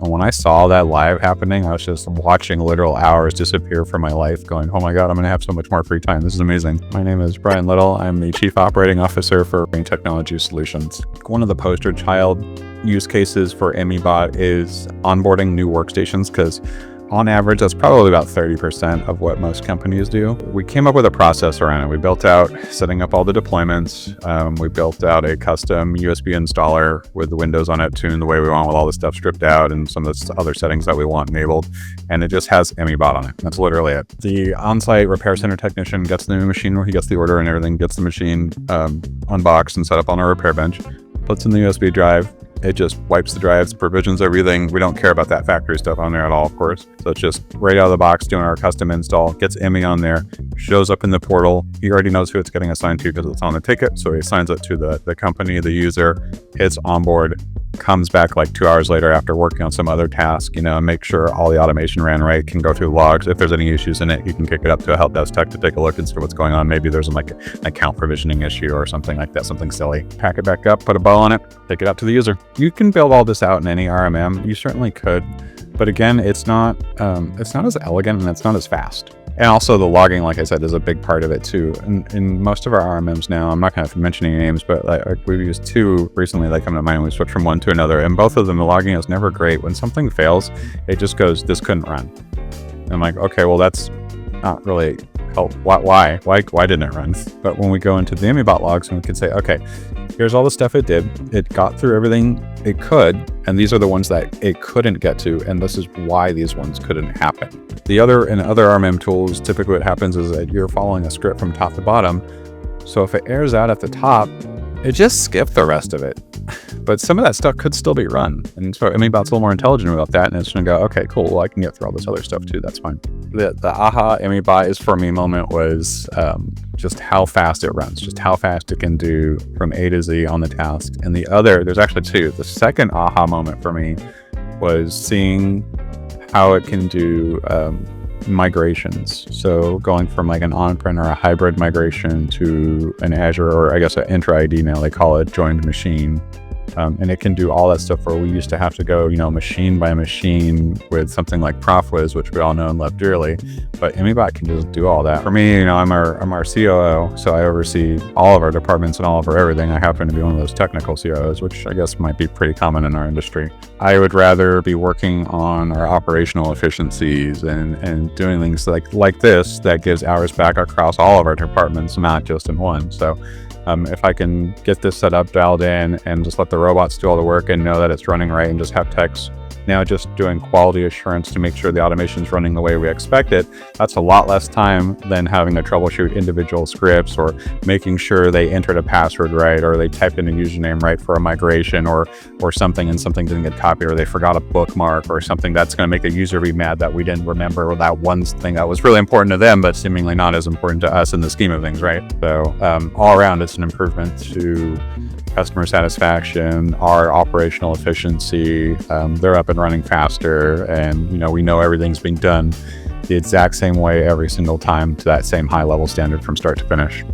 And when I saw that live happening, I was just watching literal hours disappear from my life going, oh my God, I'm going to have so much more free time. This is amazing. My name is Bryan Little. I'm the Chief Operating Officer for Rayne Technology Solutions. One of the poster child use cases for ImmyBot is onboarding new workstations, because on average, that's probably about 30% of what most companies do. We came up with a process around it. We built out setting up all the deployments. We built out a custom USB installer with the windows on it tuned the way we want, with all the stuff stripped out and some of the other settings that we want enabled. And it just has ImmyBot on it. That's literally it. The on-site repair center technician gets the new machine where he gets the order and everything, gets the machine unboxed and set up on a repair bench, puts in the USB drive. It just wipes the drives, provisions everything. We don't care about that factory stuff on there at all, of course. So it's just right out of the box doing our custom install, gets Immy on there, shows up in the portal. He already knows who it's getting assigned to because it's on the ticket. So he assigns it to the company, the user, hits onboard, comes back like 2 hours later after working on some other task, and make sure all the automation ran right, can go through logs. If there's any issues in it, you can kick it up to a help desk tech to take a look and see what's going on. Maybe there's like an account provisioning issue or something like that, something silly. Pack it back up, put a bow on it, take it out to the user. You can build all this out in any RMM. You certainly could, but again, it's not as elegant and it's not as fast. And also the logging, like I said, is a big part of it too. In most of our RMMs now, I'm not going to mention any names, but we've used two recently that come to mind. We switched from one to another, and both of them, the logging is never great. When something fails, it just goes, this couldn't run. And I'm like, okay, well, that's not really help. Why didn't it run? But when we go into the ImmyBot logs, and we can say, okay, here's all the stuff it did. It got through everything it could, and these are the ones that it couldn't get to, and this is why these ones couldn't happen. In other RMM tools, typically what happens is that you're following a script from top to bottom. So if it errors out at the top, it just skipped the rest of it. But some of that stuff could still be run. And so ImmyBot's a little more intelligent about that, and it's going to go, okay, cool, well, I can get through all this other stuff too, that's fine. The aha ImmyBot is for me moment was just how fast it runs, just how fast it can do from A to Z on the task. And there's actually two. The second aha moment for me was seeing how it can do migrations. So going from like an on-prem or a hybrid migration to an Azure, or I guess an intra-ID now they call it, joined machine. And it can do all that stuff where we used to have to go, machine by machine with something like ProfWiz, which we all know and love dearly. But ImmyBot can just do all that. For me, I'm our COO, so I oversee all of our departments and all of our everything. I happen to be one of those technical COOs, which I guess might be pretty common in our industry. I would rather be working on our operational efficiencies and doing things like this that gives hours back across all of our departments, not just in one. So if I can get this set up, dialed in, and just let the robots do all the work and know that it's running right, and just have techs now just doing quality assurance to make sure the automation is running the way we expect it, that's a lot less time than having to troubleshoot individual scripts or making sure they entered a password right, or they typed in a username right for a migration, or something and something didn't get copied, or they forgot a bookmark, or something that's going to make a user be mad that we didn't remember that one thing that was really important to them, but seemingly not as important to us in the scheme of things, right? So all around, it's an improvement to customer satisfaction, our operational efficiency. They're up and running faster, and we know everything's being done the exact same way every single time to that same high level standard from start to finish.